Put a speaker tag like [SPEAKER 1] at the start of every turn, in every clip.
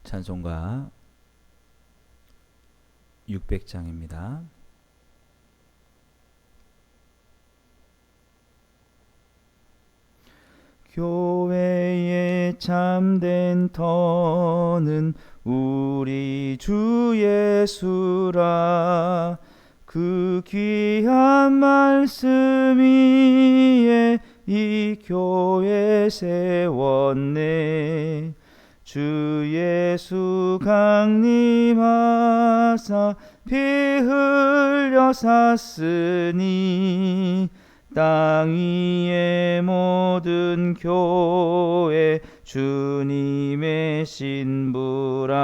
[SPEAKER 1] 찬송가 600장입니다. 교회의 참된 터는 우리 주 예수라. 그 귀한 말씀 위에 이 교회 세웠네. 주 예수 강림하사 피 흘려 샀으니 땅 위의 모든 교회 주님의 신부라.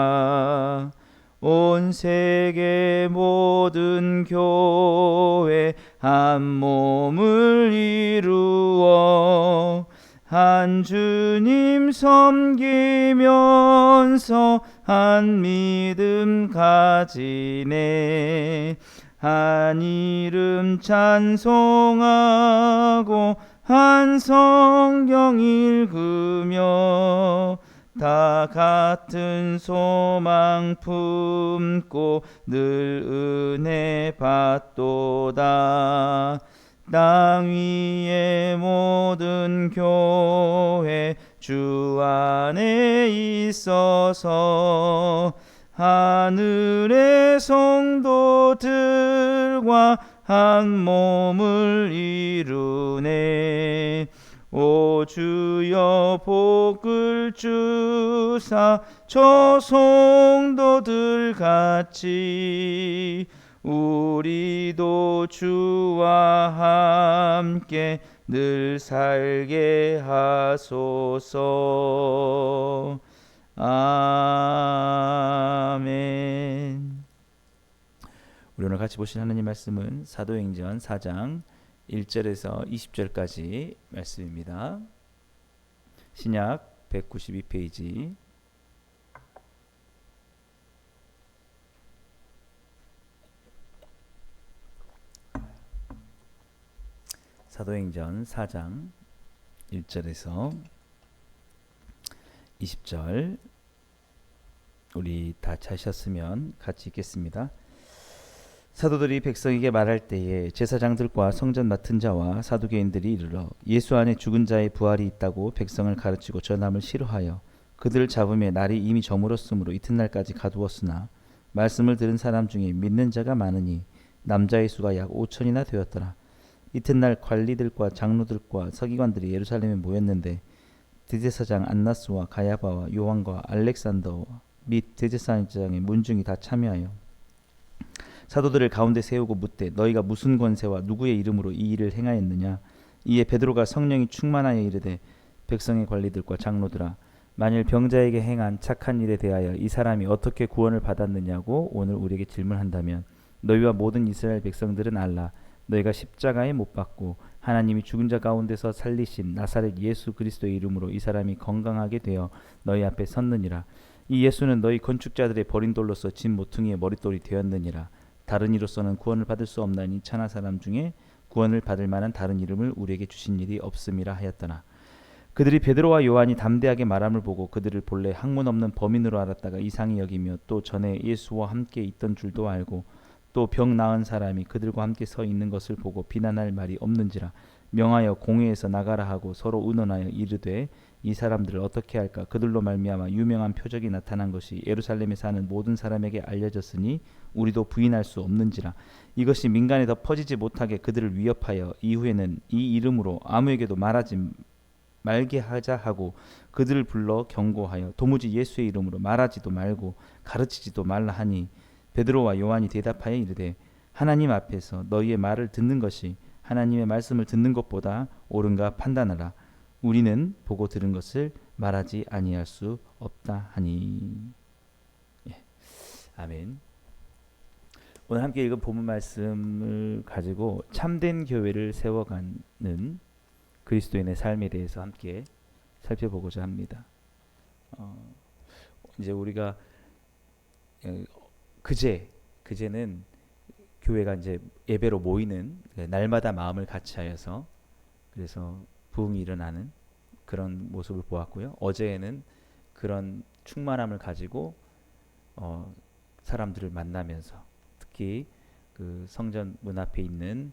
[SPEAKER 1] 온 세계 모든 교회 한 몸을 이루어 한 주님 섬기면서 한 믿음 가지네. 한 이름 찬송하고 한 성경 읽으며 다 같은 소망 품고 늘 은혜 받도다. 땅 위의 모든 교회 주 안에 있어서 하늘의 성도들과 한 몸을 이루네. 오 주여 복을 주사 저 성도들 같이 우리도 주와 함께 늘 살게 하소서. 아멘. 우리 오늘 같이 보신 하나님 말씀은 사도행전 4장 1절에서 20절까지 말씀입니다. 신약 192페이지 사도행전 4장 1절에서 20절 우리 다 찾으셨으면 같이 읽겠습니다. 사도들이 백성에게 말할 때에 제사장들과 성전 맡은 자와 사두개인들이 이르러 예수 안에 죽은 자의 부활이 있다고 백성을 가르치고 전함을 싫어하여 그들을 잡음에 날이 이미 저물었으므로 이튿날까지 가두었으나 말씀을 들은 사람 중에 믿는 자가 많으니 남자의 수가 약 5천이나 되었더라. 이튿날 관리들과 장로들과 서기관들이 예루살렘에 모였는데 대제사장 안나스와 가야바와 요한과 알렉산더 및 대제사장의 문중이 다 참여하여 사도들을 가운데 세우고 묻되 너희가 무슨 권세와 누구의 이름으로 이 일을 행하였느냐. 이에 베드로가 성령이 충만하여 이르되 백성의 관리들과 장로들아, 만일 병자에게 행한 착한 일에 대하여 이 사람이 어떻게 구원을 받았느냐고 오늘 우리에게 질문한다면 너희와 모든 이스라엘 백성들은 알라. 너희가 십자가에 못 박고 하나님이 죽은 자 가운데서 살리신 나사렛 예수 그리스도의 이름으로 이 사람이 건강하게 되어 너희 앞에 섰느니라. 이 예수는 너희 건축자들의 버린 돌로서 진 모퉁이의 머릿돌이 되었느니라. 다른 이로서는 구원을 받을 수 없나니 천하 사람 중에 구원을 받을 만한 다른 이름을 우리에게 주신 일이 없음이라 하였더나. 그들이 베드로와 요한이 담대하게 말함을 보고 그들을 본래 학문 없는 범인으로 알았다가 이상히 여기며 또 전에 예수와 함께 있던 줄도 알고 또 병 나은 사람이 그들과 함께 서 있는 것을 보고 비난할 말이 없는지라 명하여 공회에서 나가라 하고 서로 의논하여 이르되 이 사람들을 어떻게 할까. 그들로 말미암아 유명한 표적이 나타난 것이 예루살렘에 사는 모든 사람에게 알려졌으니 우리도 부인할 수 없는지라. 이것이 민간에 더 퍼지지 못하게 그들을 위협하여 이후에는 이 이름으로 아무에게도 말하지 말게 하자 하고 그들을 불러 경고하여 도무지 예수의 이름으로 말하지도 말고 가르치지도 말라 하니 베드로와 요한이 대답하여 이르되 하나님 앞에서 너희의 말을 듣는 것이 하나님의 말씀을 듣는 것보다 옳은가 판단하라. 우리는 보고 들은 것을 말하지 아니할 수 없다 하니. 아멘. 오늘 함께 읽은 본문 말씀을 가지고 참된 교회를 세워가는 그리스도인의 삶에 대해서 함께 살펴보고자 합니다. 이제 우리가 그제는 교회가 이제 예배로 모이는 날마다 마음을 같이하여서 그래서 부흥이 일어나는 그런 모습을 보았고요. 어제에는 그런 충만함을 가지고 사람들을 만나면서, 특히 그 성전 문 앞에 있는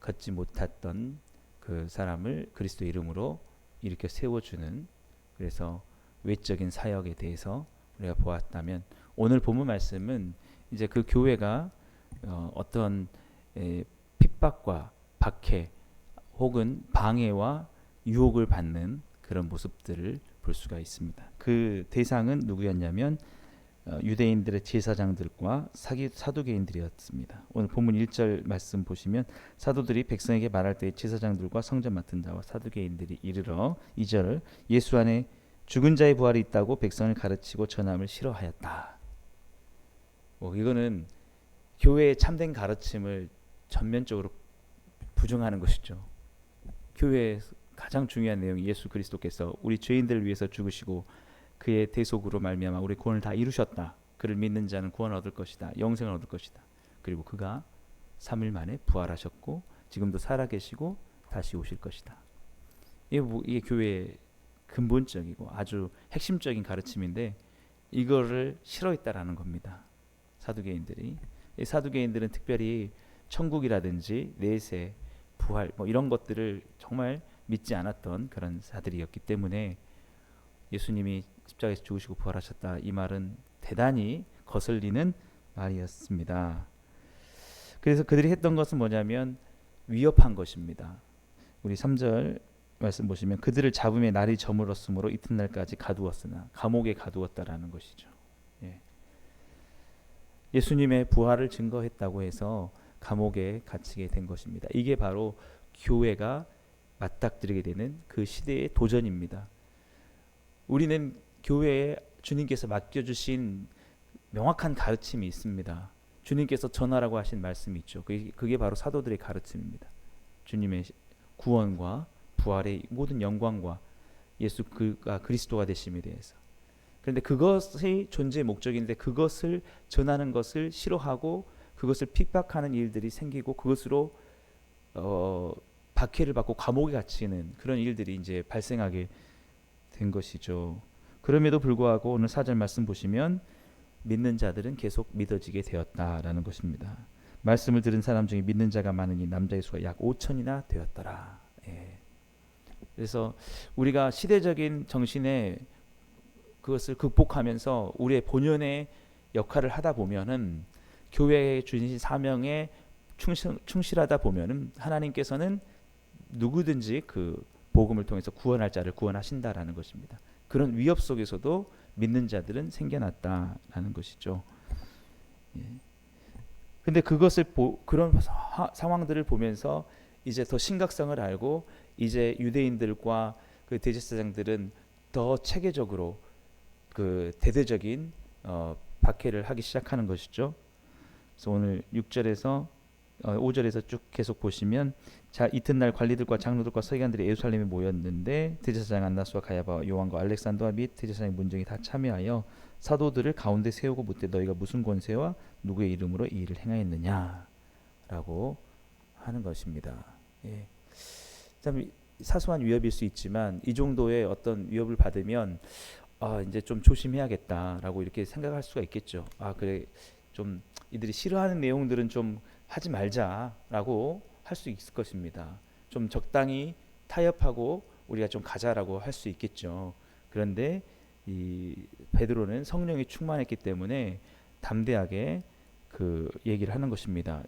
[SPEAKER 1] 걷지 못했던 그 사람을 그리스도 이름으로 일으켜 세워주는, 그래서 외적인 사역에 대해서 우리가 보았다면, 오늘 본문 말씀은 이제 그 교회가 어떤 핍박과 박해 혹은 방해와 유혹을 받는 그런 모습들을 볼 수가 있습니다. 그 대상은 누구였냐면 유대인들의 제사장들과 사두개인들이었습니다. 오늘 본문 1절 말씀 보시면, 사도들이 백성에게 말할 때 제사장들과 성전 맡은 자와 사두개인들이 이르러, 2절, 예수 안에 죽은 자의 부활이 있다고 백성을 가르치고 전함을 싫어하였다. 이거는 교회의 참된 가르침을 전면적으로 부정하는 것이죠. 교회의 가장 중요한 내용이 예수 그리스도께서 우리 죄인들을 위해서 죽으시고 그의 대속으로 말미암아 우리 구원을 다 이루셨다. 그를 믿는 자는 구원을 얻을 것이다. 영생을 얻을 것이다. 그리고 그가 3일 만에 부활하셨고 지금도 살아계시고 다시 오실 것이다. 이게 교회의 근본적이고 아주 핵심적인 가르침인데, 이거를 싫어했다라는 겁니다. 사두개인들이. 이 사두개인들은 특별히 천국이라든지 내세, 부활 이런 것들을 정말 믿지 않았던 그런 자들이었기 때문에 예수님이 십자가에서 죽으시고 부활하셨다, 이 말은 대단히 거슬리는 말이었습니다. 그래서 그들이 했던 것은 뭐냐면 위협한 것입니다. 우리 3절 말씀 보시면, 그들을 잡음에 날이 저물었으므로 이튿날까지 가두었으나, 감옥에 가두었다라는 것이죠. 예수님의 부활을 증거했다고 해서 감옥에 갇히게 된 것입니다. 이게 바로 교회가 맞닥뜨리게 되는 그 시대의 도전입니다. 우리는 교회에 주님께서 맡겨주신 명확한 가르침이 있습니다. 주님께서 전하라고 하신 말씀이 있죠. 그게 바로 사도들의 가르침입니다. 주님의 구원과 부활의 모든 영광과 예수 그가 그리스도가 되심에 대해서. 그런데 그것이 존재의 목적인데, 그것을 전하는 것을 싫어하고 그것을 핍박하는 일들이 생기고, 그것으로 박해를 받고 감옥에 갇히는 그런 일들이 이제 발생하게 된 것이죠. 그럼에도 불구하고 오늘 4절 말씀 보시면, 믿는 자들은 계속 믿어지게 되었다라는 것입니다. 말씀을 들은 사람 중에 믿는 자가 많으니 남자의 수가 약 5천이나 되었더라. 그래서 우리가 시대적인 정신에 그것을 극복하면서 우리의 본연의 역할을 하다 보면은, 교회에 주신 사명에 충실하다 보면은 하나님께서는 누구든지 그 복음을 통해서 구원할 자를 구원하신다라는 것입니다. 그런 위협 속에서도 믿는 자들은 생겨났다라는 것이죠. 근데 그것을 그런 상황들을 보면서 이제 더 심각성을 알고, 이제 유대인들과 그 대제사장들은 더 체계적으로 그 대대적인 박해를 하기 시작하는 것이죠. 그래서 오늘 6절에서 5절에서 쭉 계속 보시면, 자 이튿날 관리들과 장로들과 서기관들이 예루살렘에 모였는데, 대제사장 안나스와 가야바와 요한과 알렉산더와 및 대제사장 문정이 다 참여하여 사도들을 가운데 세우고 묻되, 너희가 무슨 권세와 누구의 이름으로 이 일을 행하였느냐라고 하는 것입니다. 참 사소한 위협일 수 있지만, 이 정도의 어떤 위협을 받으면 이제 좀 조심해야겠다라고 이렇게 생각할 수가 있겠죠. 그래, 좀 이들이 싫어하는 내용들은 좀 하지 말자라고 할 수 있을 것입니다. 좀 적당히 타협하고 우리가 좀 가자라고 할 수 있겠죠. 그런데 이 베드로는 성령이 충만했기 때문에 담대하게 그 얘기를 하는 것입니다.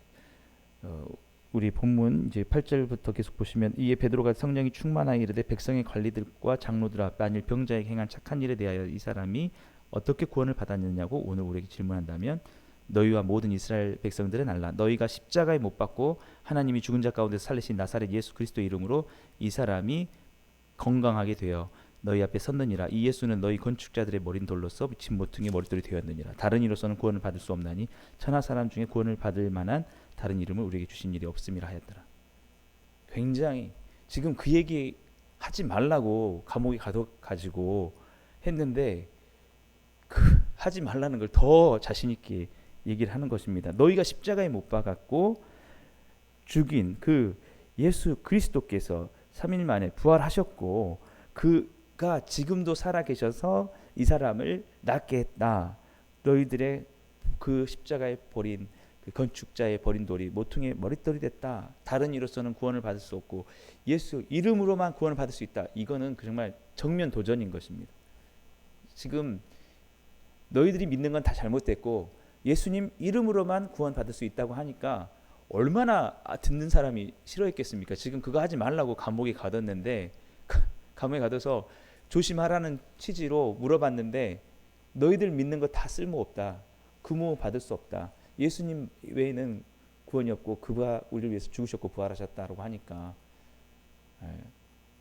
[SPEAKER 1] 우리 본문 이제 8절부터 계속 보시면, 이에 베드로가 성령이 충만하여 이르되, 백성의 관리들과 장로들 앞에 만일 병자에게 행한 착한 일에 대하여 이 사람이 어떻게 구원을 받았느냐고 오늘 우리에게 질문한다면, 너희와 모든 이스라엘 백성들은 알라. 너희가 십자가에 못 박고 하나님이 죽은 자 가운데 살리신 나사렛 예수 그리스도 이름으로 이 사람이 건강하게 되어 너희 앞에 섰느니라. 이 예수는 너희 건축자들의 머린 돌로서 미친 모퉁이의 머릿돌이 되었느니라. 다른 이로서는 구원을 받을 수 없나니 천하 사람 중에 구원을 받을 만한 다른 이름을 우리에게 주신 일이 없음이라 하였더라. 굉장히 지금 그 얘기 하지 말라고 감옥에 가지고 했는데, 하지 말라는 걸 더 자신 있게 얘기를 하는 것입니다. 너희가 십자가에 못 박았고 죽인 그 예수 그리스도께서 3일 만에 부활하셨고, 그가 그가 지금도 살아 계셔서 이 사람을 낫게 했다. 너희들의 그 십자가에 버린 그 건축자의 버린 돌이 모퉁이의 머릿돌이 됐다. 다른 이로서는 구원을 받을 수 없고 예수 이름으로만 구원을 받을 수 있다. 이거는 정말 정면 도전인 것입니다. 지금 너희들이 믿는 건 다 잘못됐고 예수님 이름으로만 구원받을 수 있다고 하니까 얼마나 듣는 사람이 싫어했겠습니까? 지금 그거 하지 말라고 감옥에 가뒀는데 감옥에 가둬서 조심하라는 취지로 물어봤는데 너희들 믿는 거 다 쓸모없다. 금호 받을 수 없다. 예수님 외에는 구원이 없고 그가 우리를 위해서 죽으셨고 부활하셨다라고 하니까.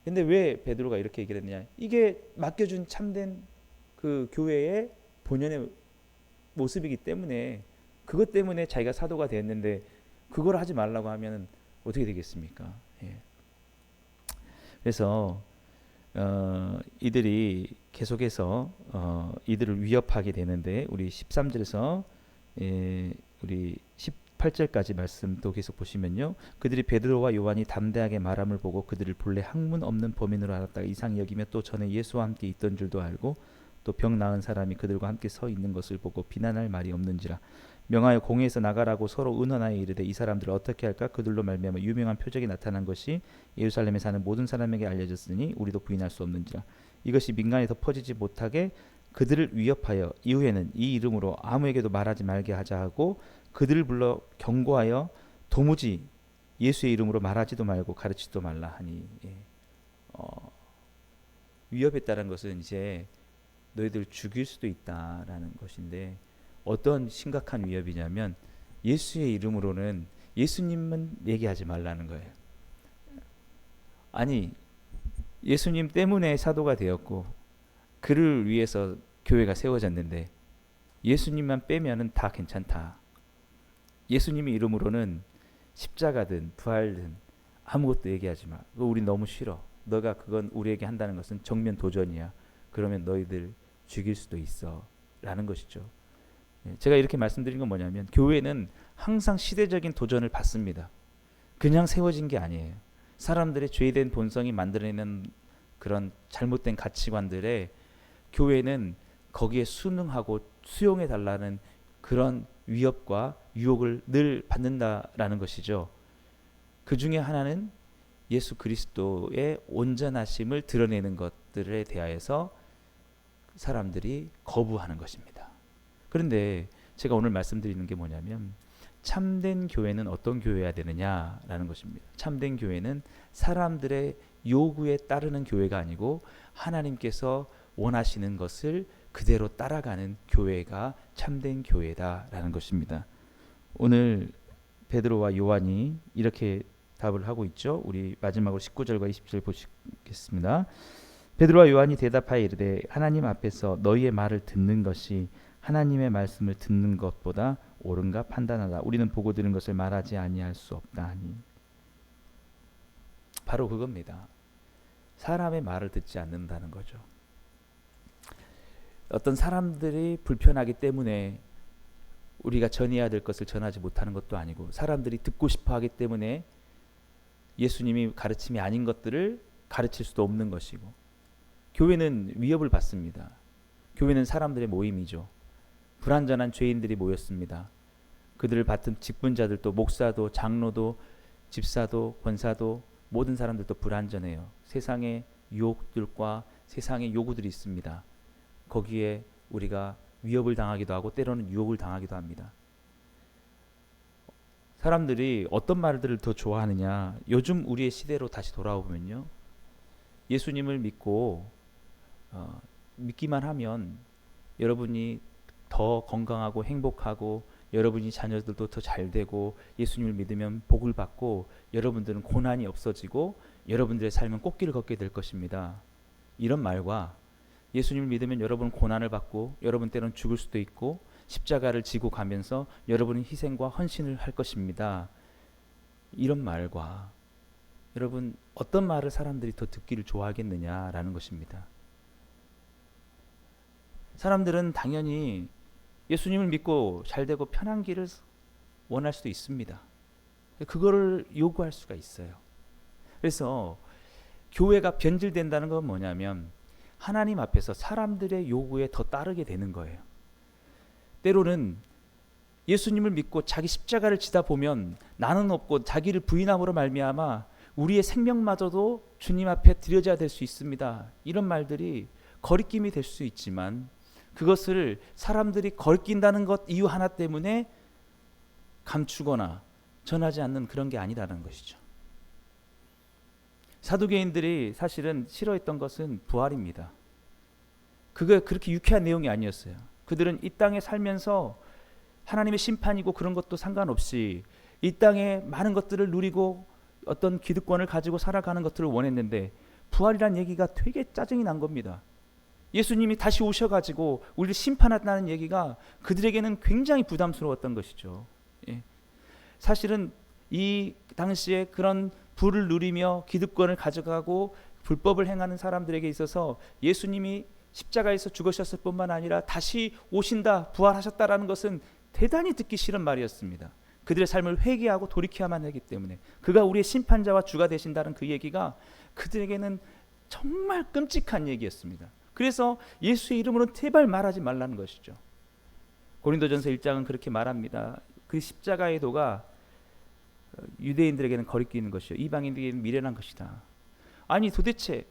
[SPEAKER 1] 근데 왜 베드로가 이렇게 얘기를 했느냐? 이게 맡겨준 참된 그 교회의 본연의 모습이기 때문에 그것 때문에 자기가 사도가 됐는데 그걸 하지 말라고 하면 어떻게 되겠습니까? 예. 그래서 이들이 계속해서 이들을 위협하게 되는데 우리 13절에서 우리 18절까지 말씀도 계속 보시면요. 그들이 베드로와 요한이 담대하게 말함을 보고 그들을 본래 학문 없는 범인으로 알았다가 이상히 여기며 또 전에 예수와 함께 있던 줄도 알고 또 병 나은 사람이 그들과 함께 서 있는 것을 보고 비난할 말이 없는지라 명하여 공회에서 나가라고 서로 의논하여 이르되 이 사람들을 어떻게 할까 그들로 말미암아 유명한 표적이 나타난 것이 예루살렘에 사는 모든 사람에게 알려졌으니 우리도 부인할 수 없는지라 이것이 민간에 더 퍼지지 못하게 그들을 위협하여 이후에는 이 이름으로 아무에게도 말하지 말게 하자 하고 그들을 불러 경고하여 도무지 예수의 이름으로 말하지도 말고 가르치지도 말라 하니 위협했다는 것은 이제 너희들 죽일 수도 있다라는 것인데 어떤 심각한 위협이냐면 예수의 이름으로는 예수님은 얘기하지 말라는 거예요. 아니 예수님 때문에 사도가 되었고 그를 위해서 교회가 세워졌는데 예수님만 빼면은 다 괜찮다. 예수님의 이름으로는 십자가든 부활든 아무것도 얘기하지 마. 그거 우리 너무 싫어. 너가 그건 우리에게 한다는 것은 정면 도전이야. 그러면 너희들 죽일 수도 있어 라는 것이죠. 제가 이렇게 말씀드린 건 뭐냐면 교회는 항상 시대적인 도전을 받습니다. 그냥 세워진 게 아니에요. 사람들의 죄된 본성이 만들어내는 그런 잘못된 가치관들에 교회는 거기에 순응하고 수용해 달라는 그런 위협과 유혹을 늘 받는다라는 것이죠. 그 중에 하나는 예수 그리스도의 온전하심을 드러내는 것들에 대하여서 사람들이 거부하는 것입니다. 그런데 제가 오늘 말씀드리는 게 뭐냐면 참된 교회는 어떤 교회여야 되느냐라는 것입니다. 참된 교회는 사람들의 요구에 따르는 교회가 아니고 하나님께서 원하시는 것을 그대로 따라가는 교회가 참된 교회다라는 것입니다. 오늘 베드로와 요한이 이렇게 답을 하고 있죠. 우리 마지막으로 19절과 20절 보시겠습니다. 베드로와 요한이 대답하여 이르되 하나님 앞에서 너희의 말을 듣는 것이 하나님의 말씀을 듣는 것보다 옳은가 판단하라. 우리는 보고 들은 것을 말하지 아니할 수 없다 하니. 바로 그겁니다. 사람의 말을 듣지 않는다는 거죠. 어떤 사람들이 불편하기 때문에 우리가 전해야 될 것을 전하지 못하는 것도 아니고 사람들이 듣고 싶어 하기 때문에 예수님이 가르침이 아닌 것들을 가르칠 수도 없는 것이고 교회는 위협을 받습니다. 교회는 사람들의 모임이죠. 불완전한 죄인들이 모였습니다. 그들을 받은 직분자들도 목사도 장로도 집사도 권사도 모든 사람들도 불완전해요. 세상의 유혹들과 세상의 요구들이 있습니다. 거기에 우리가 위협을 당하기도 하고 때로는 유혹을 당하기도 합니다. 사람들이 어떤 말들을 더 좋아하느냐. 요즘 우리의 시대로 다시 돌아오면요. 예수님을 믿고 믿기만 하면 여러분이 더 건강하고 행복하고 여러분이 자녀들도 더 잘되고 예수님을 믿으면 복을 받고 여러분들은 고난이 없어지고 여러분들의 삶은 꽃길을 걷게 될 것입니다. 이런 말과 예수님을 믿으면 여러분은 고난을 받고 여러분 때는 죽을 수도 있고 십자가를 지고 가면서 여러분은 희생과 헌신을 할 것입니다. 이런 말과 여러분 어떤 말을 사람들이 더 듣기를 좋아하겠느냐라는 것입니다. 사람들은 당연히 예수님을 믿고 잘되고 편한 길을 원할 수도 있습니다. 그거를 요구할 수가 있어요. 그래서 교회가 변질된다는 건 뭐냐면 하나님 앞에서 사람들의 요구에 더 따르게 되는 거예요. 때로는 예수님을 믿고 자기 십자가를 지다 보면 나는 없고 자기를 부인함으로 말미암아 우리의 생명마저도 주님 앞에 드려져야 될 수 있습니다. 이런 말들이 거리낌이 될 수 있지만 그것을 사람들이 거리낀다는 것 이유 하나 때문에 감추거나 전하지 않는 그런 게 아니라는 것이죠. 사두개인들이 사실은 싫어했던 것은 부활입니다. 그게 그렇게 유쾌한 내용이 아니었어요. 그들은 이 땅에 살면서 하나님의 심판이고 그런 것도 상관없이 이 땅에 많은 것들을 누리고 어떤 기득권을 가지고 살아가는 것들을 원했는데 부활이란 얘기가 되게 짜증이 난 겁니다. 예수님이 다시 오셔가지고 우리를 심판한다는 얘기가 그들에게는 굉장히 부담스러웠던 것이죠. 예. 사실은 이 당시에 그런 부를 누리며 기득권을 가져가고 불법을 행하는 사람들에게 있어서 예수님이 십자가에서 죽으셨을 뿐만 아니라 다시 오신다, 부활하셨다라는 것은 대단히 듣기 싫은 말이었습니다. 그들의 삶을 회개하고 돌이켜야만 하기 때문에 그가 우리의 심판자와 주가 되신다는 그 얘기가 그들에게는 정말 끔찍한 얘기였습니다. 그래서 예수의 이름으로는 제발 말하지 말라는 것이죠. 고린도전서 1장은 그렇게 말합니다. 그 십자가의 도가 유대인들에게는 거리끼는 것이요 이방인들에게는 미련한 것이다. 아니 도대체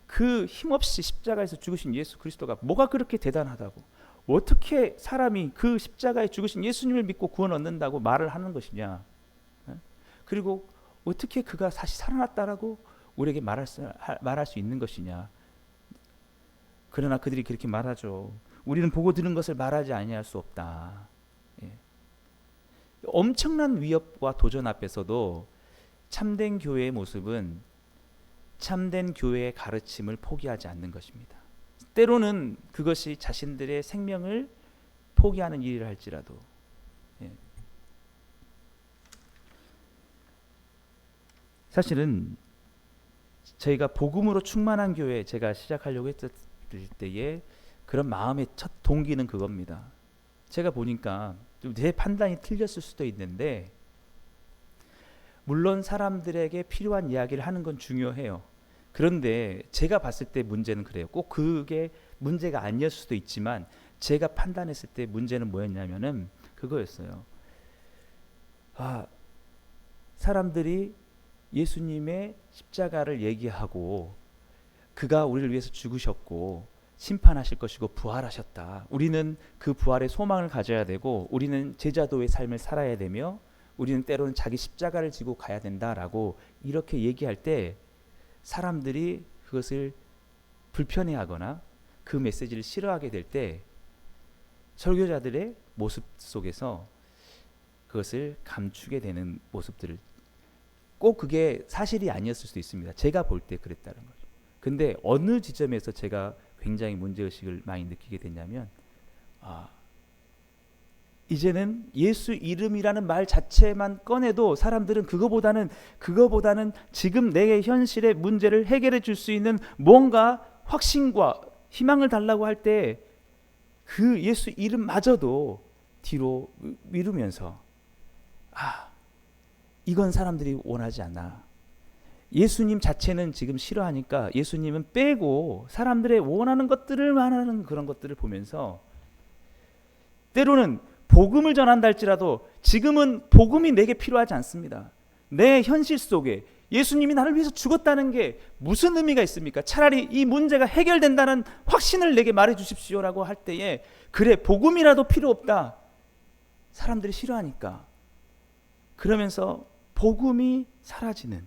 [SPEAKER 1] 그 힘없이 십자가에서 죽으신 예수 그리스도가 뭐가 그렇게 대단하다고, 어떻게 사람이 그 십자가에 죽으신 예수님을 믿고 구원 얻는다고 말을 하는 것이냐. 그리고 어떻게 그가 다시 살아났다라고 우리에게 말할 수 있는 것이냐. 그러나 그들이 그렇게 말하죠. 우리는 보고 들은 것을 말하지 아니할 수 없다. 예. 엄청난 위협과 도전 앞에서도 참된 교회의 모습은 참된 교회의 가르침을 포기하지 않는 것입니다. 때로는 그것이 자신들의 생명을 포기하는 일이라 할지라도. 예. 사실은 저희가 복음으로 충만한 교회 제가 시작하려고 했을 때에 그런 마음의 첫 동기는 그겁니다. 제가 보니까 제 판단이 틀렸을 수도 있는데 물론 사람들에게 필요한 이야기를 하는 건 중요해요. 그런데 제가 봤을 때 문제는 그래요. 꼭 그게 문제가 아니었을 수도 있지만 제가 판단했을 때 문제는 뭐였냐면은 그거였어요. 사람들이 예수님의 십자가를 얘기하고 그가 우리를 위해서 죽으셨고 심판하실 것이고 부활하셨다. 우리는 그 부활의 소망을 가져야 되고 우리는 제자도의 삶을 살아야 되며 우리는 때로는 자기 십자가를 지고 가야 된다라고 이렇게 얘기할 때 사람들이 그것을 불편해하거나 그 메시지를 싫어하게 될 때 설교자들의 모습 속에서 그것을 감추게 되는 모습들을, 꼭 그게 사실이 아니었을 수도 있습니다. 제가 볼 때 그랬다는 거죠. 근데 어느 지점에서 제가 굉장히 문제의식을 많이 느끼게 됐냐면 이제는 예수 이름이라는 말 자체만 꺼내도 사람들은 그거보다는 지금 내 현실의 문제를 해결해 줄 수 있는 뭔가 확신과 희망을 달라고 할 때 그 예수 이름마저도 뒤로 미루면서 이건 사람들이 원하지 않아. 예수님 자체는 지금 싫어하니까 예수님은 빼고 사람들의 원하는 것들을 말하는 그런 것들을 보면서 때로는 복음을 전한다 할지라도 지금은 복음이 내게 필요하지 않습니다. 내 현실 속에 예수님이 나를 위해서 죽었다는 게 무슨 의미가 있습니까? 차라리 이 문제가 해결된다는 확신을 내게 말해 주십시오라고 할 때에 그래 복음이라도 필요 없다. 사람들이 싫어하니까. 그러면서 복음이 사라지는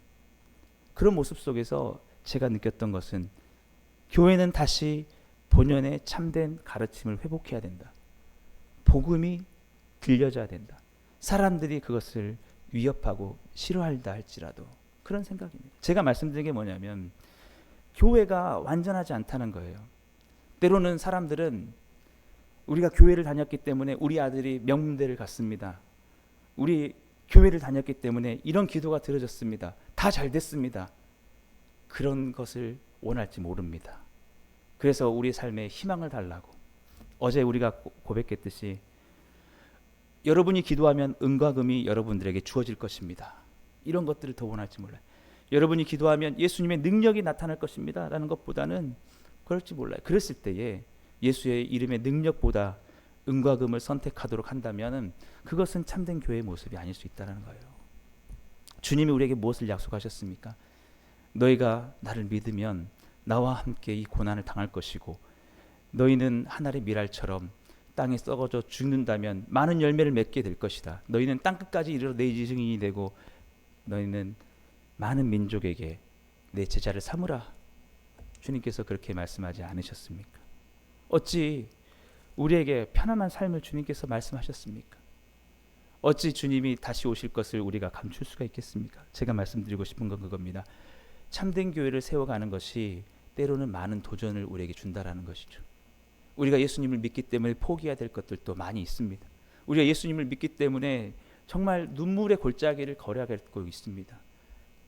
[SPEAKER 1] 그런 모습 속에서 제가 느꼈던 것은 교회는 다시 본연의 참된 가르침을 회복해야 된다. 복음이 들려져야 된다. 사람들이 그것을 위협하고 싫어한다 할지라도 그런 생각입니다. 제가 말씀드린 게 뭐냐면 교회가 완전하지 않다는 거예요. 때로는 사람들은 우리가 교회를 다녔기 때문에 우리 아들이 명문대를 갔습니다. 우리 교회를 다녔기 때문에 이런 기도가 들어졌습니다. 다 잘 됐습니다. 그런 것을 원할지 모릅니다. 그래서 우리 삶에 희망을 달라고 어제 우리가 고백했듯이 여러분이 기도하면 은과 금이 여러분들에게 주어질 것입니다. 이런 것들을 더 원할지 몰라요. 여러분이 기도하면 예수님의 능력이 나타날 것입니다. 라는 것보다는 그럴지 몰라요. 그랬을 때에 예수의 이름의 능력보다 은과 금을 선택하도록 한다면 그것은 참된 교회의 모습이 아닐 수 있다는 거예요. 주님이 우리에게 무엇을 약속하셨습니까? 너희가 나를 믿으면 나와 함께 이 고난을 당할 것이고 너희는 하늘의 미랄처럼 땅에 썩어져 죽는다면 많은 열매를 맺게 될 것이다. 너희는 땅끝까지 이르러 내 증인이 되고 너희는 많은 민족에게 내 제자를 삼으라. 주님께서 그렇게 말씀하지 않으셨습니까? 어찌 우리에게 편안한 삶을 주님께서 말씀하셨습니까? 어찌 주님이 다시 오실 것을 우리가 감출 수가 있겠습니까? 제가 말씀드리고 싶은 건 그겁니다. 참된 교회를 세워가는 것이 때로는 많은 도전을 우리에게 준다라는 것이죠. 우리가 예수님을 믿기 때문에 포기해야 될 것들도 많이 있습니다. 우리가 예수님을 믿기 때문에 정말 눈물의 골짜기를 걸어야 되고 있습니다.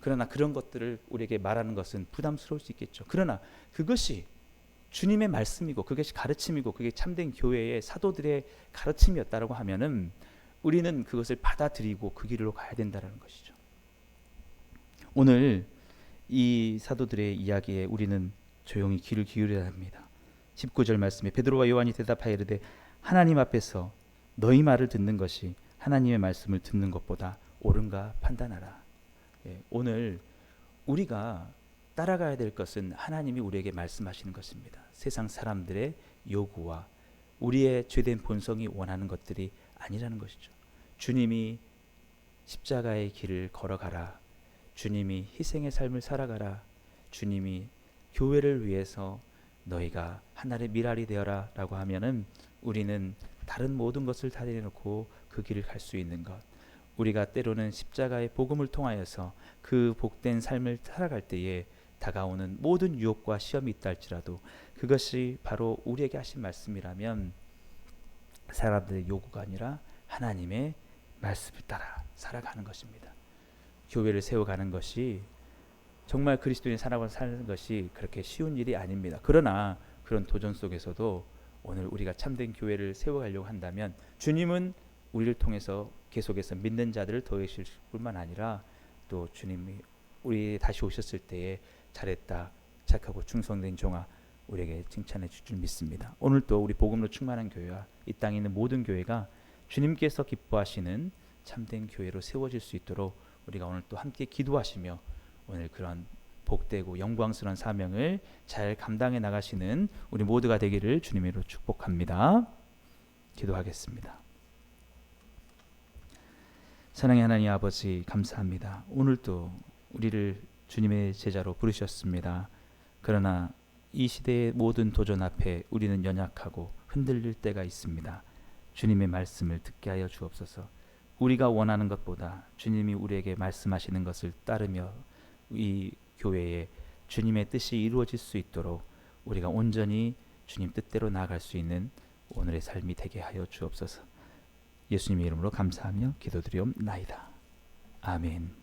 [SPEAKER 1] 그러나 그런 것들을 우리에게 말하는 것은 부담스러울 수 있겠죠. 그러나 그것이 주님의 말씀이고 그것이 가르침이고 그게 참된 교회의 사도들의 가르침이었다라고 하면은 우리는 그것을 받아들이고 그 길로 가야 된다는 것이죠. 오늘 이 사도들의 이야기에 우리는 조용히 귀를 기울여야 합니다. 19절 말씀에 베드로와 요한이 대답하여 이르되 하나님 앞에서 너희 말을 듣는 것이 하나님의 말씀을 듣는 것보다 옳은가 판단하라. 오늘 우리가 따라가야 될 것은 하나님이 우리에게 말씀하시는 것입니다. 세상 사람들의 요구와 우리의 죄된 본성이 원하는 것들이 아니라는 것이죠. 주님이 십자가의 길을 걸어가라. 주님이 희생의 삶을 살아가라. 주님이 교회를 위해서 너희가 하나의 미랄이 되어라 라고 하면은 우리는 다른 모든 것을 다 내려놓고 그 길을 갈 수 있는 것. 우리가 때로는 십자가의 복음을 통하여서 그 복된 삶을 살아갈 때에 다가오는 모든 유혹과 시험이 있다 할지라도 그것이 바로 우리에게 하신 말씀이라면 사람들의 요구가 아니라 하나님의 말씀을 따라 살아가는 것입니다. 교회를 세워가는 것이 정말 그리스도인 사람을 사는 것이 그렇게 쉬운 일이 아닙니다. 그러나 그런 도전 속에서도 오늘 우리가 참된 교회를 세워가려고 한다면 주님은 우리를 통해서 계속해서 믿는 자들을 더해주실 뿐만 아니라 또 주님이 우리 다시 오셨을 때에 잘했다 착하고 충성된 종아 우리에게 칭찬해 줄 줄 믿습니다. 오늘 또 우리 복음으로 충만한 교회와 이 땅에 있는 모든 교회가 주님께서 기뻐하시는 참된 교회로 세워질 수 있도록 우리가 오늘 또 함께 기도하시며 오늘 그런 복되고 영광스러운 사명을 잘 감당해 나가시는 우리 모두가 되기를 주님으로 축복합니다. 기도하겠습니다. 사랑의 하나님 아버지 감사합니다. 오늘도 우리를 주님의 제자로 부르셨습니다. 그러나 이 시대의 모든 도전 앞에 우리는 연약하고 흔들릴 때가 있습니다. 주님의 말씀을 듣게 하여 주옵소서. 우리가 원하는 것보다 주님이 우리에게 말씀하시는 것을 따르며 이 교회에 주님의 뜻이 이루어질 수 있도록 우리가 온전히 주님 뜻대로 나아갈 수 있는 오늘의 삶이 되게 하여 주옵소서. 예수님의 이름으로 감사하며 기도드리옵나이다. 아멘.